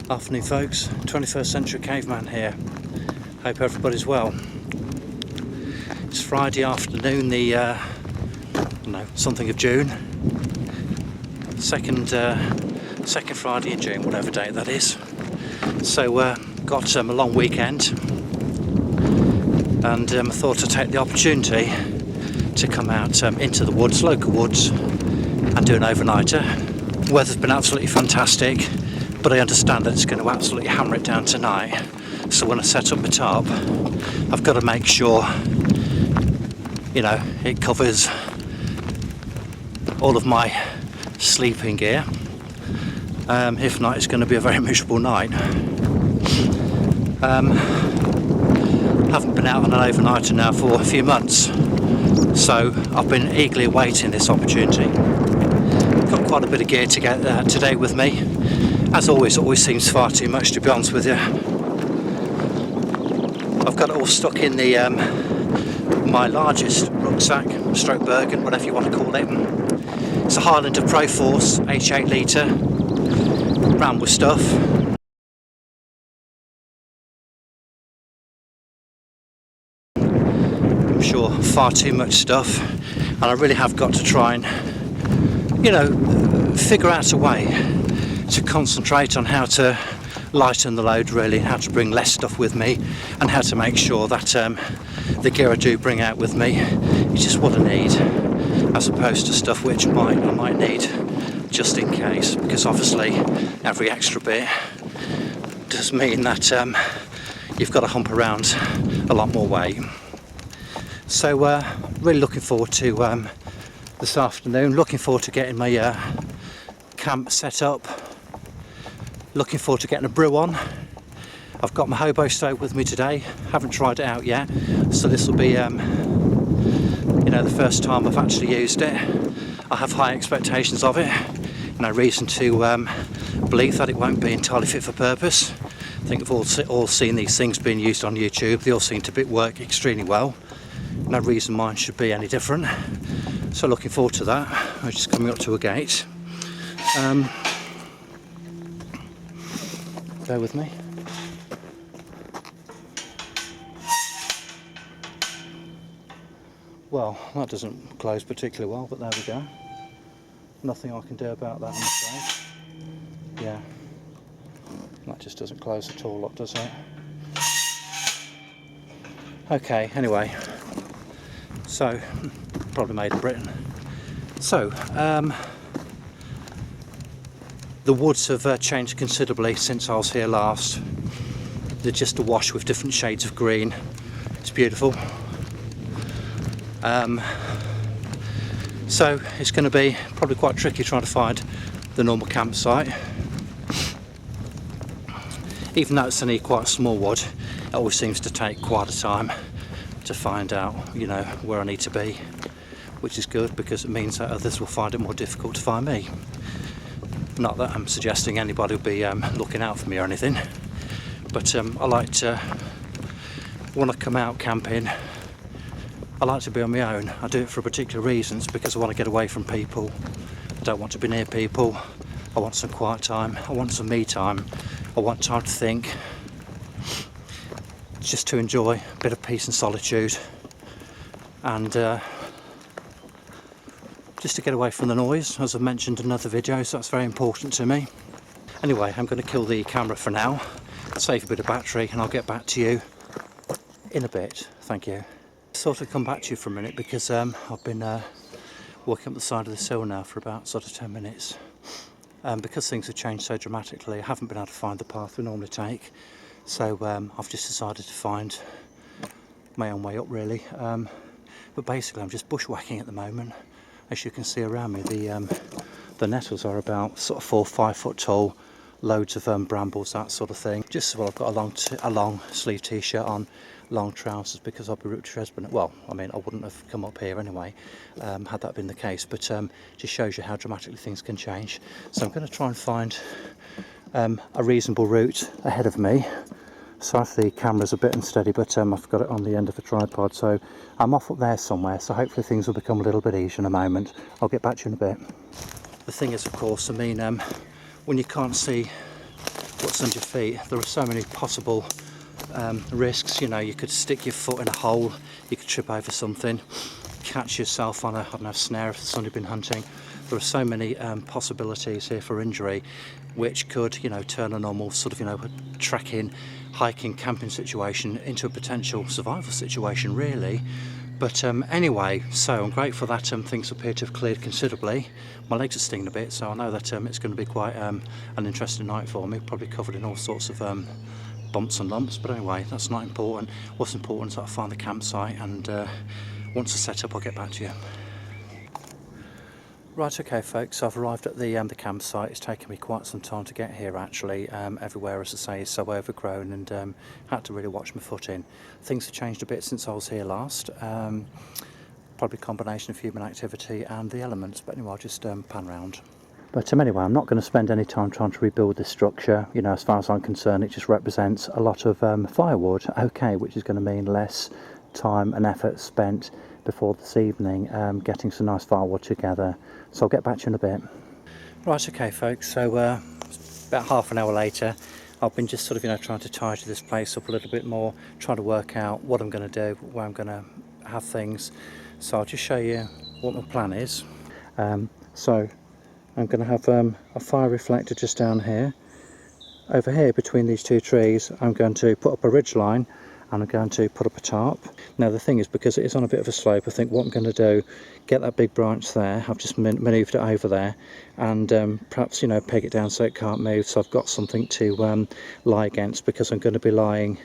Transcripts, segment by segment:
Afternoon folks, 21st century caveman here. Hope everybody's well. It's Friday afternoon, the something of June. Second Friday in June, whatever date that is. So got a long weekend, and I thought I'd take the opportunity to come out into the woods, local woods, and do an overnighter. Weather's been absolutely fantastic, but I understand that it's going to absolutely hammer it down tonight. So when I set up my tarp, I've got to make sure, it covers all of my sleeping gear. If not, it's going to be a very miserable night. Haven't been out on an overnighter now for a few months, so I've been eagerly awaiting this opportunity. Got quite a bit of gear to get today with me. As always, it always seems far too much, to be honest with you. I've got it all stuck in the my largest rucksack, stroke bergen, whatever you want to call it. It's a Highlander Pro-force, 8 litre, rammed with stuff. I'm sure far too much stuff, and I really have got to try and, figure out a way to concentrate on how to lighten the load, really, how to bring less stuff with me, and how to make sure that the gear I do bring out with me is just what I need, as opposed to stuff which I might need just in case, because obviously every extra bit does mean that you've got to hump around a lot more weight. So really looking forward to this afternoon, looking forward to getting my camp set up, looking forward to getting a brew on. I've got my hobo stove with me today, haven't tried it out yet, so this will be the first time I've actually used it. I have high expectations of it, no reason to believe that it won't be entirely fit for purpose. I think we've all seen these things being used on YouTube, they all seem to work extremely well. No reason mine should be any different, so looking forward to that. I'm just coming up to a gate. Bear with me. Well, that doesn't close particularly well, but there we go. Nothing I can do about that, I'm afraid. Yeah, that just doesn't close at all, does it? Okay, anyway, so probably made in Britain. So the woods have changed considerably since I was here last. They're just awash with different shades of green. It's beautiful. So it's going to be probably quite tricky trying to find the normal campsite. Even though it's only quite a small wood, it always seems to take quite a time to find out, where I need to be, which is good because it means that others will find it more difficult to find me. Not that I'm suggesting anybody will be looking out for me or anything, but I like to, when I come out camping, I like to be on my own. I do it for particular reasons, because I want to get away from people. I don't want to be near people. I want some quiet time. I want some me time. I want time to think, just to enjoy a bit of peace and solitude, and just to get away from the noise, as I've mentioned in other videos. That's very important to me. Anyway, I'm going to kill the camera for now, save a bit of battery, and I'll get back to you in a bit. Thank you. I thought I'd come back to you for a minute because I've been walking up the side of the hill now for about 10 minutes. Because things have changed so dramatically, I haven't been able to find the path we normally take, so I've just decided to find my own way up, really. But basically I'm just bushwhacking at the moment. As you can see around me, the nettles are about 4 or 5 foot tall, loads of brambles, that sort of thing. Just, well, I've got a long sleeve t-shirt on, long trousers, because I'll be route to Dresden. Well, I mean, I wouldn't have come up here anyway, had that been the case, but just shows you how dramatically things can change. So I'm going to try and find a reasonable route ahead of me. Sorry if the camera's a bit unsteady, but I've got it on the end of a tripod, so I'm off up there somewhere, so hopefully things will become a little bit easier in a moment. I'll get back to you in a bit. The thing is, of course, I mean, when you can't see what's under your feet. There are so many possible risks. You know, you could stick your foot in a hole, you could trip over something, catch yourself on a, I don't know, snare if it's only been hunting. There are so many possibilities here for injury, which could, you know, turn a normal sort of, you know, trekking, hiking, camping situation into a potential survival situation, really. But anyway, so I'm grateful that things appear to have cleared considerably. My legs are stinging a bit, so I know that it's going to be quite an interesting night for me, probably covered in all sorts of bumps and lumps, but anyway, that's not important. What's important is that I find the campsite, and once I set up, I'll get back to you. Right, okay folks, so I've arrived at the campsite. It's taken me quite some time to get here actually. Everywhere, as I say, is so overgrown, and had to really watch my footing. Things have changed a bit since I was here last. Probably a combination of human activity and the elements, but anyway, I'll just pan round. But anyway, I'm not going to spend any time trying to rebuild this structure. You know, as far as I'm concerned, it just represents a lot of firewood, okay, which is going to mean less time and effort spent before this evening getting some nice firewood together. So I'll get back to you in a bit. Right, okay folks, so about half an hour later, I've been just sort of, you know, trying to tidy this place up a little bit more, trying to work out what I'm going to do, where I'm going to have things. So I'll just show you what my plan is. So I'm going to have a fire reflector just down here. Over here between these two trees, I'm going to put up a ridge line, and I'm going to put up a tarp. Now the thing is, because it is on a bit of a slope, I think what I'm going to do, get that big branch there, I've just manoeuvred it over there, and perhaps, you know, peg it down so it can't move, so I've got something to lie against, because I'm going to be lying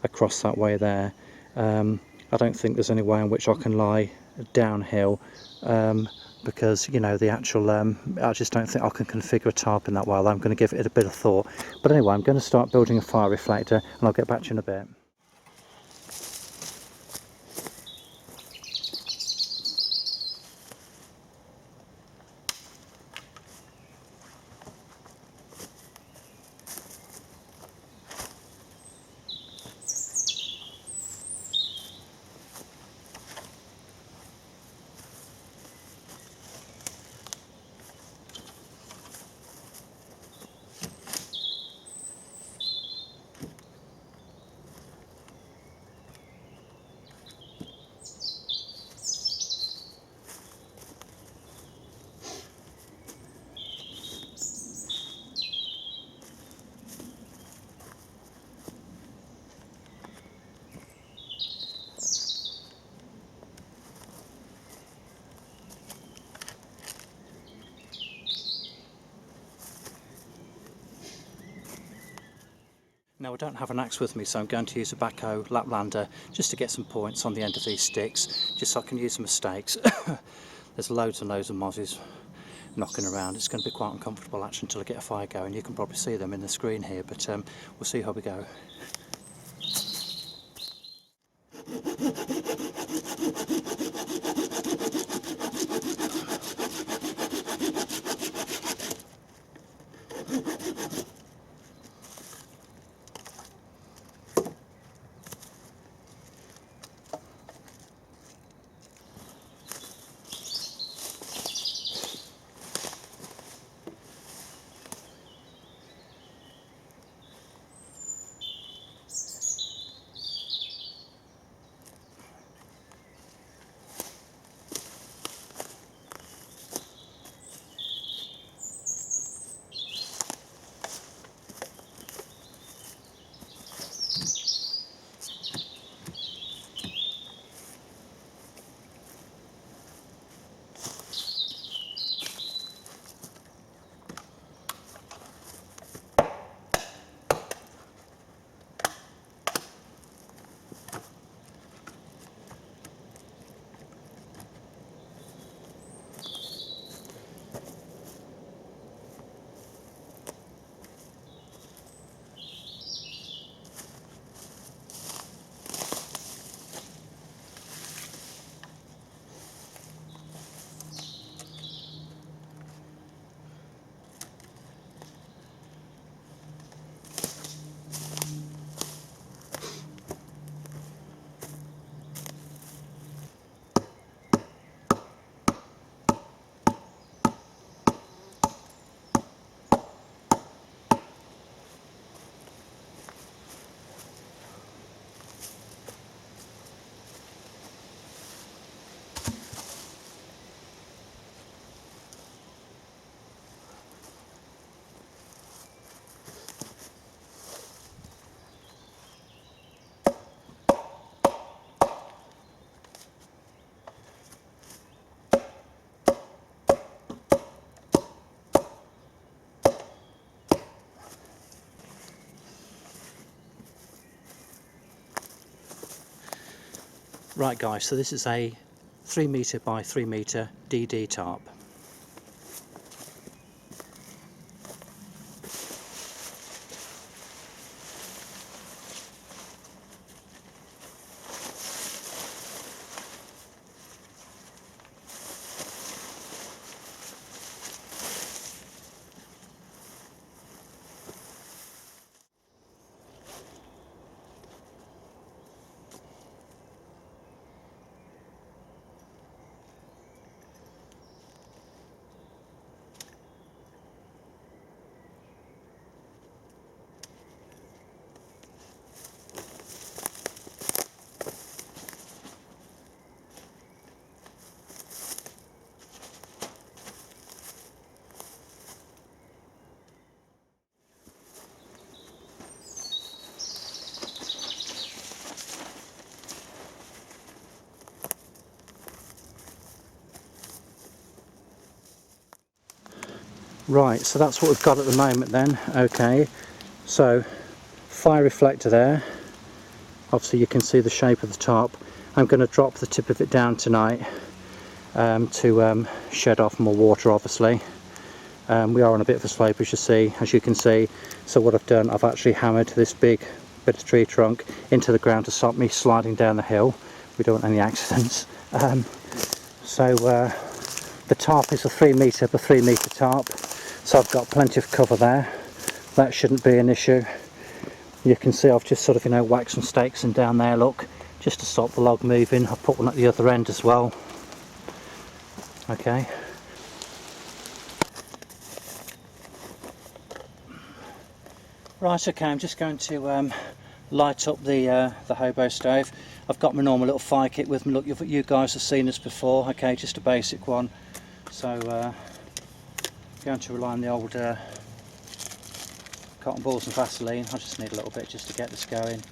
across that way there. I don't think there's any way in which I can lie downhill, because, you know, the actual I just don't think I can configure a tarp in that way. I'm going to give it a bit of thought. But anyway, I'm going to start building a fire reflector, and I'll get back to you in a bit. Now I don't have an axe with me, so I'm going to use a backhoe Laplander just to get some points on the end of these sticks, just so I can use them as stakes. There's loads and loads of mozzies knocking around. It's going to be quite uncomfortable actually until I get a fire going. You can probably see them in the screen here, but we'll see how we go. Right guys, so this is a 3 metre by 3 metre DD tarp. Right, so that's what we've got at the moment then. Okay, so fire reflector there. Obviously you can see the shape of the tarp. I'm going to drop the tip of it down tonight to shed off more water, obviously. We are on a bit of a slope, as you can see. So what I've done, I've actually hammered this big bit of tree trunk into the ground to stop me sliding down the hill. We don't want any accidents. The tarp is a 3 metre by 3 metre tarp, so I've got plenty of cover there. That shouldn't be an issue. You can see I've just sort of, you know, whacked some stakes in down there, look, just to stop the log moving. I've put one at the other end as well. Okay. Right, okay, I'm just going to light up the hobo stove. I've got my normal little fire kit with me. Look, you guys have seen this before, okay, just a basic one. So, I'm going to rely on the old cotton balls and Vaseline. I just need a little bit just to get this going.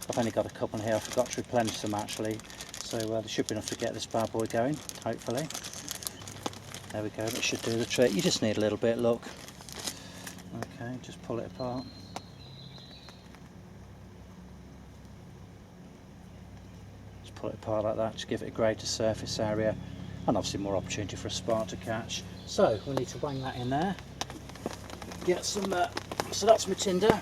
I've only got a couple here, I forgot to replenish them actually. So there should be enough to get this bad boy going, hopefully. There we go, that should do the trick. You just need a little bit, look. Okay, just pull it apart. Pull it apart like that to give it a greater surface area and obviously more opportunity for a spark to catch. So we need to wang that in there, get some so that's my tinder.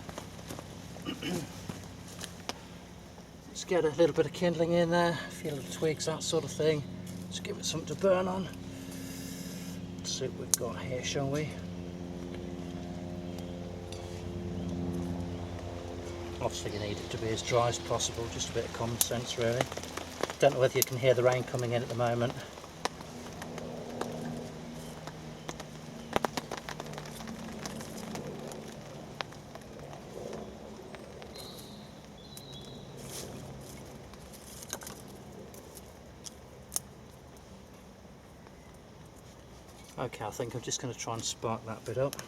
Let's get a little bit of kindling in there, a few little twigs, that sort of thing. Let's give it something to burn on. Let's see what we've got here, shall we? Obviously you need it to be as dry as possible, just a bit of common sense really. Don't know whether you can hear the rain coming in at the moment. Okay, I think I'm just going to try and spark that bit up.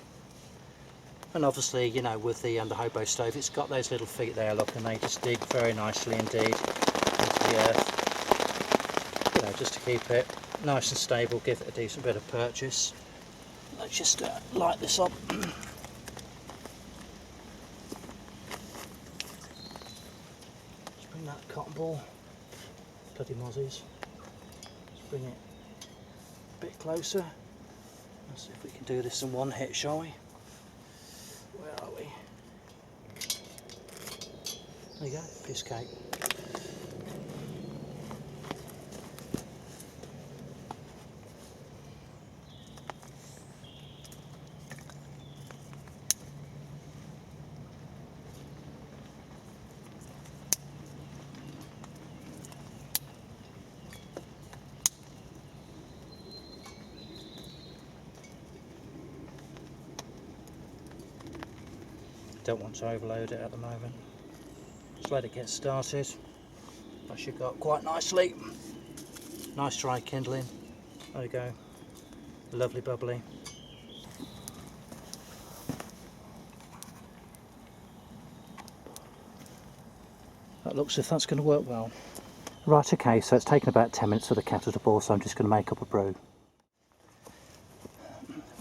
And obviously, you know, with the hobo stove, it's got those little feet there, look, and they just dig very nicely indeed into the earth. You know, just to keep it nice and stable, give it a decent bit of purchase. Let's just light this up. Let's bring that cotton ball, bloody mozzies. Let's bring it a bit closer. Let's see if we can do this in one hit, shall we? Where are we? There you go, piece of cake. Don't want to overload it at the moment. Just let it get started. That should go up quite nicely. Nice dry kindling. There we go. Lovely bubbly. That looks as if that's going to work well. Right, okay, so it's taken about 10 minutes for the kettle to boil, so I'm just going to make up a brew.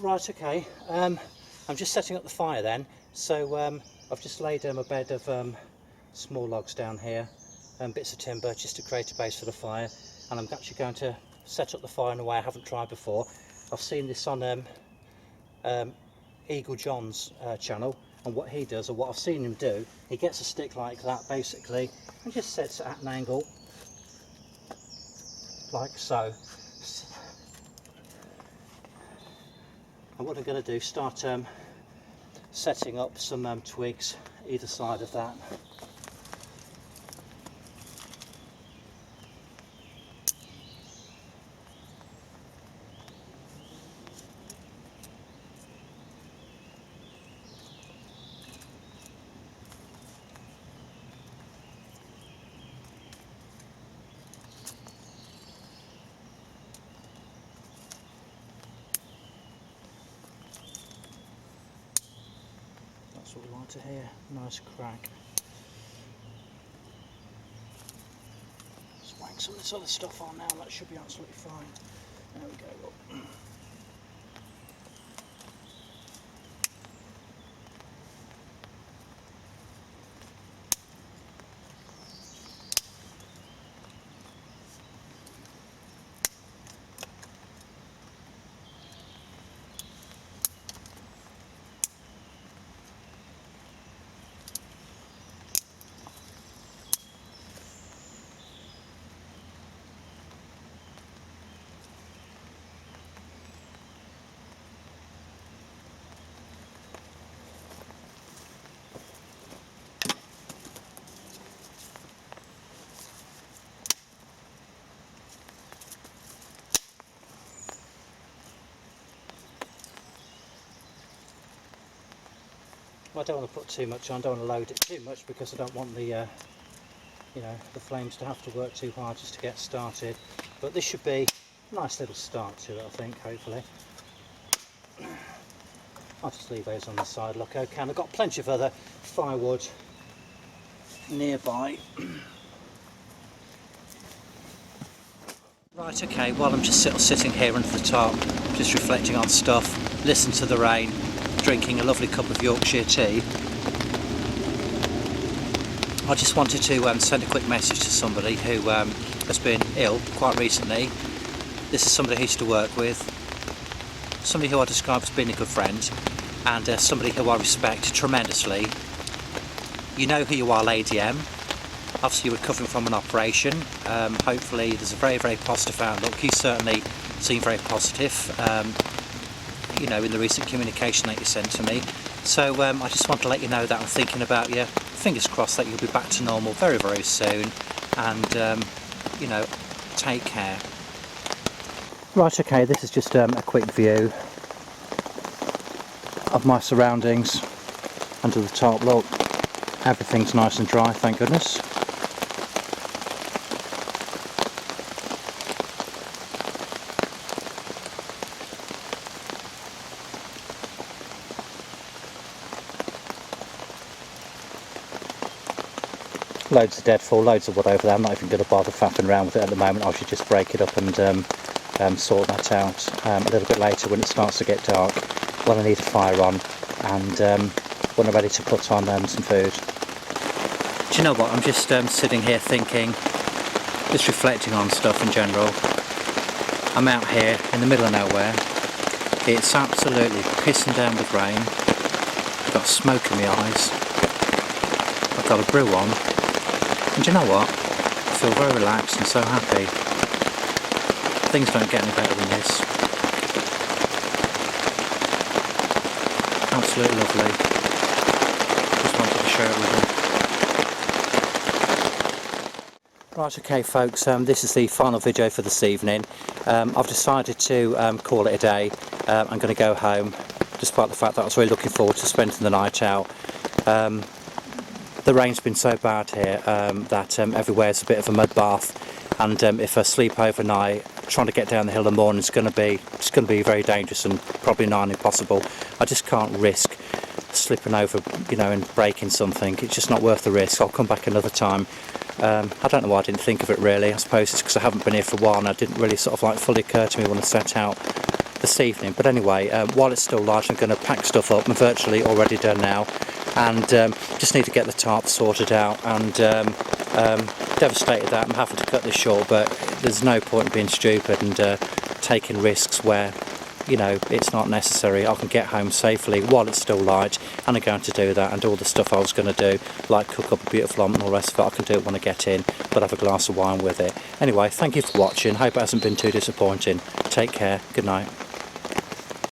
Right, okay, I'm just setting up the fire then. So I've just laid a bed of small logs down here. bits of timber just to create a base for the fire, and I'm actually going to set up the fire in a way I haven't tried before. I've seen this on Eagle John's channel, and what he does, or what I've seen him do, he gets a stick like that basically and just sets it at an angle like so. And what I'm going to do, start setting up some twigs either side of that. That's what we like to hear, nice crack. Just whack some of this other stuff on now, that should be absolutely fine. There we go. I don't want to put too much on, I don't want to load it too much because I don't want the you know, the flames to have to work too hard just to get started. But this should be a nice little start to it, I think, hopefully. I'll just leave those on the side, look okay, and I've got plenty of other firewood nearby. Right, okay, while I'm just sitting here under the tarp, just reflecting on stuff, listen to the rain, drinking a lovely cup of Yorkshire tea, I just wanted to send a quick message to somebody who has been ill quite recently. This is somebody I used to work with, somebody who I describe as being a good friend, and somebody who I respect tremendously. You know who you are, Lady M. Obviously you're recovering from an operation. Hopefully there's a very, very positive outlook. You certainly seem very positive, you know, in the recent communication that you sent to me. So I just want to let you know that I'm thinking about you. Fingers crossed that you'll be back to normal very, very soon, and you know, take care. Right, okay, this is just a quick view of my surroundings under the tarp. Look, everything's nice and dry, thank goodness. Loads of deadfall, loads of wood over there. I'm not even going to bother faffing around with it at the moment. I should just break it up and sort that out a little bit later when it starts to get dark, when I need a fire on, and when I'm ready to put on some food. Do you know what, I'm just sitting here thinking, just reflecting on stuff in general. I'm out here in the middle of nowhere. It's absolutely pissing down with rain. I've got smoke in my eyes. I've got a brew on. And do you know what? I feel very relaxed and so happy. Things don't get any better than this. Absolutely lovely. Just wanted to share it with you. Right, okay folks, this is the final video for this evening. I've decided to call it a day. I'm going to go home, despite the fact that I was really looking forward to spending the night out. The rain's been so bad here that everywhere's a bit of a mud bath, and if I sleep overnight, trying to get down the hill in the morning is going to be very dangerous and probably nigh impossible. I just can't risk slipping over, you know, and breaking something. It's just not worth the risk. I'll come back another time. I don't know why I didn't think of it really. I suppose it's because I haven't been here for a while and it didn't really sort of like fully occur to me when I set out this evening. But anyway, while it's still light, I'm going to pack stuff up. I'm virtually already done now, and just need to get the tarp sorted out and Devastated that I'm having to cut this short, but there's no point in being stupid and taking risks where, you know, it's not necessary. I can get home safely while it's still light, and I'm going to do that, and all the stuff I was going to do, like cook up a beautiful omelette and all the rest of it, I can do it when I get in, but have a glass of wine with it. Anyway, thank you for watching. Hope it hasn't been too disappointing. Take care. Good night.